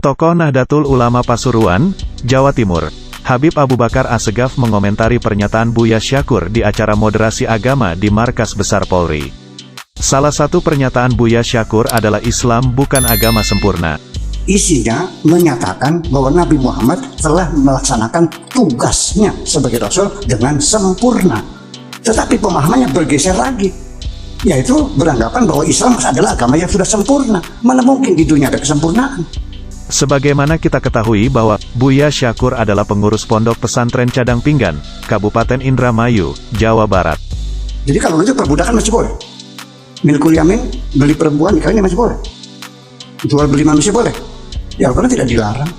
Tokoh Nahdlatul Ulama Pasuruan, Jawa Timur, Habib Abu Bakar Assegaf mengomentari pernyataan Buya Syakur di acara moderasi agama di Markas Besar Polri. Salah satu pernyataan Buya Syakur adalah Islam bukan agama sempurna. Isinya menyatakan bahwa Nabi Muhammad telah melaksanakan tugasnya sebagai Rasul dengan sempurna. Tetapi pemahamannya bergeser lagi, yaitu beranggapan bahwa Islam adalah agama yang sudah sempurna. Mana mungkin di dunia ada kesempurnaan? Sebagaimana kita ketahui bahwa Buya Syakur adalah pengurus Pondok Pesantren Cadang Pinggan, Kabupaten Indramayu, Jawa Barat. Jadi kalau itu perbudakan masih boleh. Milkul yamin, beli perempuan nikahnya masih boleh. Jual beli manusia boleh. Ya karena tidak dilarang.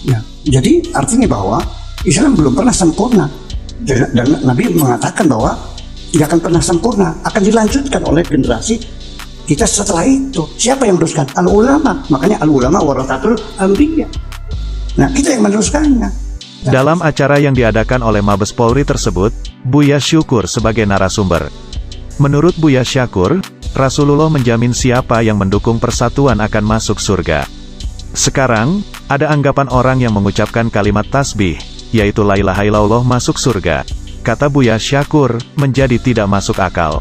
Ya, jadi artinya bahwa Islam belum pernah sempurna. Dan Nabi mengatakan bahwa tidak akan pernah sempurna, akan dilanjutkan oleh generasi kita setelah itu. Siapa yang meneruskan? Al-ulama. Makanya al-ulama warathatul anbiya. Nah, kita yang meneruskannya. Dalam acara yang diadakan oleh Mabes Polri tersebut, Buya Syakur sebagai narasumber. Menurut Buya Syakur, Rasulullah menjamin siapa yang mendukung persatuan akan masuk surga. Sekarang, ada anggapan orang yang mengucapkan kalimat tasbih, yaitu la ilaha illallah masuk surga. Kata Buya Syakur, menjadi tidak masuk akal.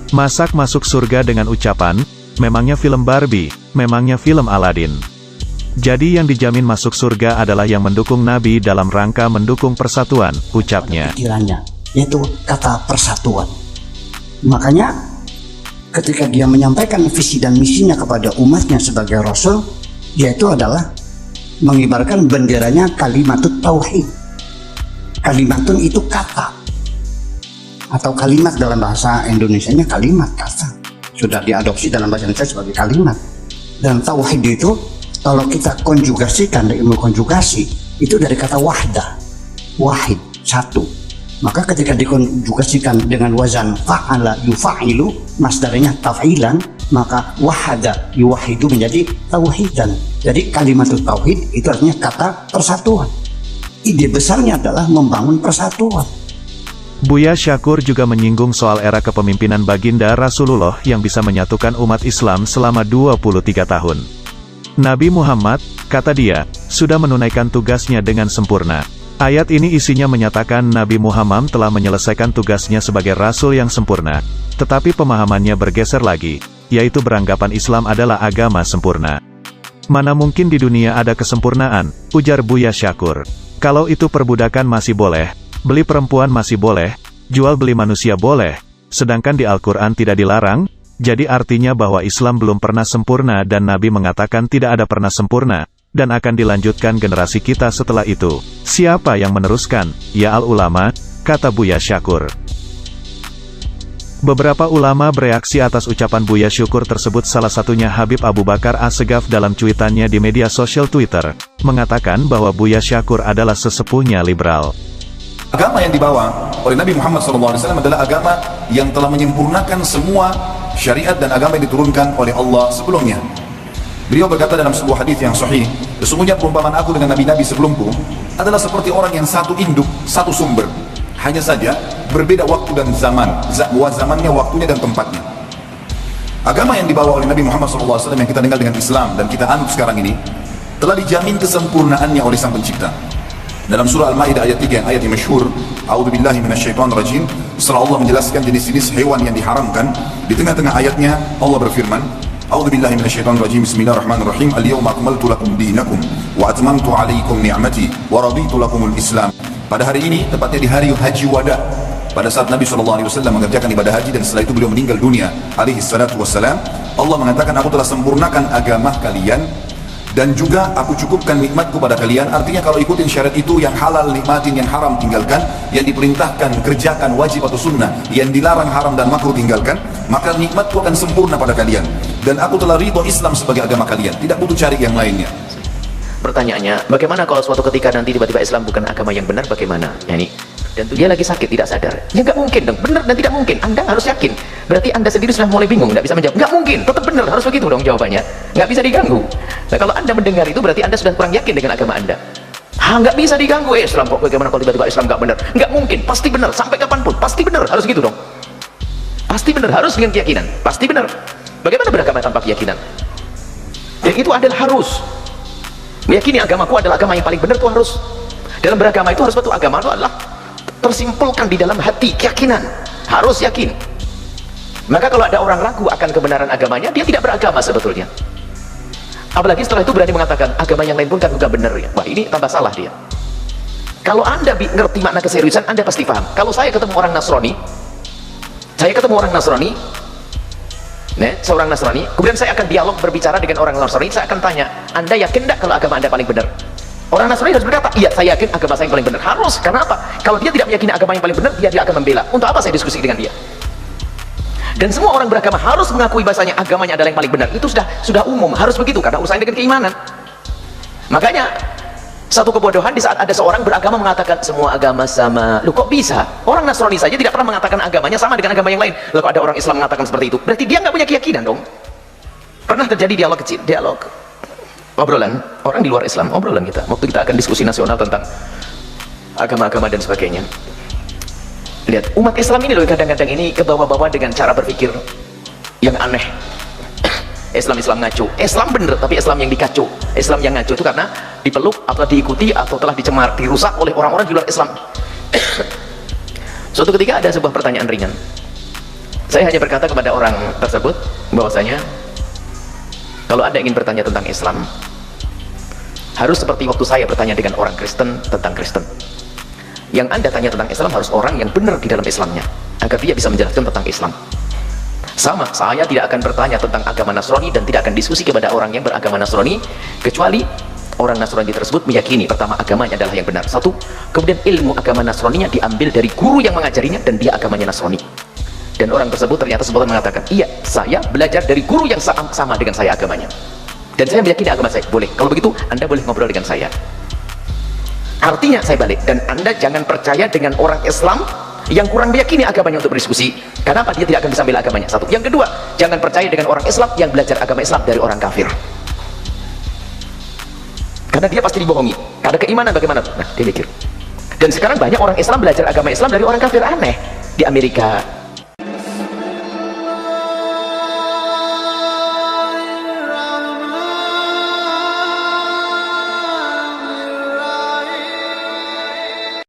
Masak masuk surga dengan ucapan, memangnya film Barbie, memangnya film Aladin. Jadi yang dijamin masuk surga adalah yang mendukung Nabi dalam rangka mendukung persatuan, ucapnya. Pikirannya, yaitu kata persatuan. Makanya, ketika dia menyampaikan visi dan misinya kepada umatnya sebagai Rasul, yaitu adalah mengibarkan benderanya kalimatut tauhid. Kalimatun itu kata, atau kalimat dalam bahasa Indonesianya kalimat kata. Sudah diadopsi dalam bahasa Indonesia sebagai kalimat. Dan tauhid itu, kalau kita konjugasikan dari ilmu konjugasi, itu dari kata wahdah, wahid, satu. Maka ketika dikonjugasikan dengan wazan fa'ala yufa'ilu, masdarnya taf'ilan, maka wahada yuwahidu menjadi tauhidan. Jadi kalimat tauhid itu artinya kata persatuan. Ide besarnya adalah membangun persatuan. Buya Syakur juga menyinggung soal era kepemimpinan baginda Rasulullah yang bisa menyatukan umat Islam selama 23 tahun. Nabi Muhammad, kata dia, sudah menunaikan tugasnya dengan sempurna. Ayat ini isinya menyatakan Nabi Muhammad telah menyelesaikan tugasnya sebagai Rasul yang sempurna. Tetapi pemahamannya bergeser lagi, yaitu beranggapan Islam adalah agama sempurna. Mana mungkin di dunia ada kesempurnaan, ujar Buya Syakur. Kalau itu perbudakan masih boleh, beli perempuan masih boleh, jual beli manusia boleh, sedangkan di Al-Quran tidak dilarang, jadi artinya bahwa Islam belum pernah sempurna dan Nabi mengatakan tidak ada pernah sempurna, dan akan dilanjutkan generasi kita setelah itu. Siapa yang meneruskan? Ya al-ulama, kata Buya Syakur. Beberapa ulama bereaksi atas ucapan Buya Syakur tersebut, salah satunya Habib Abu Bakar Assegaf dalam cuitannya di media sosial Twitter, mengatakan bahwa Buya Syakur adalah sesepuhnya liberal. Agama yang dibawa oleh Nabi Muhammad SAW adalah agama yang telah menyempurnakan semua syariat dan agama yang diturunkan oleh Allah sebelumnya. Beliau berkata dalam sebuah hadis yang sahih, sesungguhnya perumpamaan aku dengan nabi-nabi sebelumku adalah seperti orang yang satu induk, satu sumber. Hanya saja berbeda waktu dan zaman, zamannya, waktunya dan tempatnya. Agama yang dibawa oleh Nabi Muhammad SAW yang kita dengar dengan Islam dan kita anut sekarang ini telah dijamin kesempurnaannya oleh Sang Pencipta. Dalam surah Al-Maidah ayat 3 yang ayat yang masyhur, A'udzubillahi minasyaitonirrajim, setelah Allah menjelaskan jenis-jenis hewan yang diharamkan, di tengah-tengah ayatnya Allah berfirman, A'udzubillahi minasyaitonirrajim, bismillahirrahmanirrahim, al-yawma akmaltu lakum dinakum wa atmamtu 'alaikum ni'mati wa raditu lakumul Islam. Pada hari ini, tepatnya di hari Haji Wada, pada saat Nabi SAW mengerjakan ibadah haji dan setelah itu beliau meninggal dunia alaihi salatu wassalam, Allah mengatakan, aku telah sempurnakan agama kalian dan juga aku cukupkan nikmatku pada kalian. Artinya kalau ikutin syariat itu, yang halal nikmatin, yang haram tinggalkan, yang diperintahkan kerjakan wajib atau sunnah, yang dilarang haram dan makruh tinggalkan, maka nikmatku akan sempurna pada kalian. Dan aku telah ridho Islam sebagai agama kalian, tidak butuh cari yang lainnya. Pertanyaannya, bagaimana kalau suatu ketika nanti tiba-tiba Islam bukan agama yang benar, bagaimana? Ya, ini. Dan dia lagi sakit, tidak sadar. Ya nggak mungkin dong, benar dan tidak mungkin. Anda harus yakin. Berarti Anda sendiri sudah mulai bingung, nggak bisa menjawab. Nggak mungkin, tetap benar, harus begitu dong jawabannya. Nggak bisa diganggu. Nah kalau Anda mendengar itu, berarti Anda sudah kurang yakin dengan agama Anda. Nggak bisa diganggu, Islam kok bagaimana kalau tiba-tiba Islam nggak benar? Nggak mungkin, pasti benar, sampai kapanpun, pasti benar, harus gitu dong. Pasti benar, harus dengan keyakinan, pasti benar. Bagaimana beragama tanpa keyakinan? Yang itu adalah harus. Meyakini agamaku adalah agama yang paling benar, itu harus dalam beragama itu harus betul. Agama itu adalah tersimpulkan di dalam hati, keyakinan, harus yakin. Maka kalau ada orang ragu akan kebenaran agamanya, dia tidak beragama sebetulnya. Apalagi setelah itu berani mengatakan agama yang lain pun kan juga benar ya. Wah, ini tambah salah dia. Kalau Anda ngerti makna keseriusan, Anda pasti paham. Kalau saya ketemu orang Nasrani, seorang Nasrani, kemudian saya akan dialog berbicara dengan orang Nasrani, saya akan tanya, Anda yakin tidak kalau agama Anda paling benar? Orang Nasrani harus berkata, iya saya yakin agama saya yang paling benar. Harus, karena apa? Kalau dia tidak meyakini agama yang paling benar, dia tidak akan membela. Untuk apa saya diskusi dengan dia? Dan semua orang beragama harus mengakui bahasanya agamanya adalah yang paling benar. Itu sudah umum, harus begitu, karena urusan dengan keimanan. Makanya satu kebodohan di saat ada seorang beragama mengatakan semua agama sama. Loh, kok bisa? Orang Nasrani saja tidak pernah mengatakan agamanya sama dengan agama yang lain. Lalu ada orang Islam mengatakan seperti itu, berarti dia nggak punya keyakinan dong. Pernah terjadi dialog kecil, obrolan orang di luar Islam, obrolan kita waktu kita akan diskusi nasional tentang agama-agama dan sebagainya. Lihat, umat Islam ini loh kadang-kadang ini kebawa-bawa dengan cara berpikir yang aneh. Islam ngaco, Islam bener tapi Islam yang dikacau. Islam yang ngaco itu karena dipeluk atau diikuti atau telah dirusak oleh orang-orang di luar Islam. Suatu ketika ada sebuah pertanyaan ringan, saya hanya berkata kepada orang tersebut bahwasanya kalau Anda ingin bertanya tentang Islam, harus seperti waktu saya bertanya dengan orang Kristen tentang Kristen. Yang Anda tanya tentang Islam harus orang yang benar di dalam Islamnya, agar dia bisa menjelaskan tentang Islam. Sama, saya tidak akan bertanya tentang agama Nasrani dan tidak akan diskusi kepada orang yang beragama Nasrani, kecuali orang Nasrani tersebut meyakini pertama agamanya adalah yang benar, satu, kemudian ilmu agama Nasraninya diambil dari guru yang mengajarinya dan dia agamanya Nasrani. Dan orang tersebut ternyata sebetulnya mengatakan, iya, saya belajar dari guru yang sama dengan saya agamanya. Dan saya meyakini agama saya. Boleh, kalau begitu Anda boleh ngobrol dengan saya. Artinya saya balik, dan Anda jangan percaya dengan orang Islam yang kurang meyakini agamanya untuk berdiskusi. Kenapa? Dia tidak akan bisa bela agamanya. Satu. Yang kedua, jangan percaya dengan orang Islam yang belajar agama Islam dari orang kafir. Karena dia pasti dibohongi. Karena keimanan bagaimana? Nah, dia mikir. Dan sekarang banyak orang Islam belajar agama Islam dari orang kafir. Aneh. Di Amerika,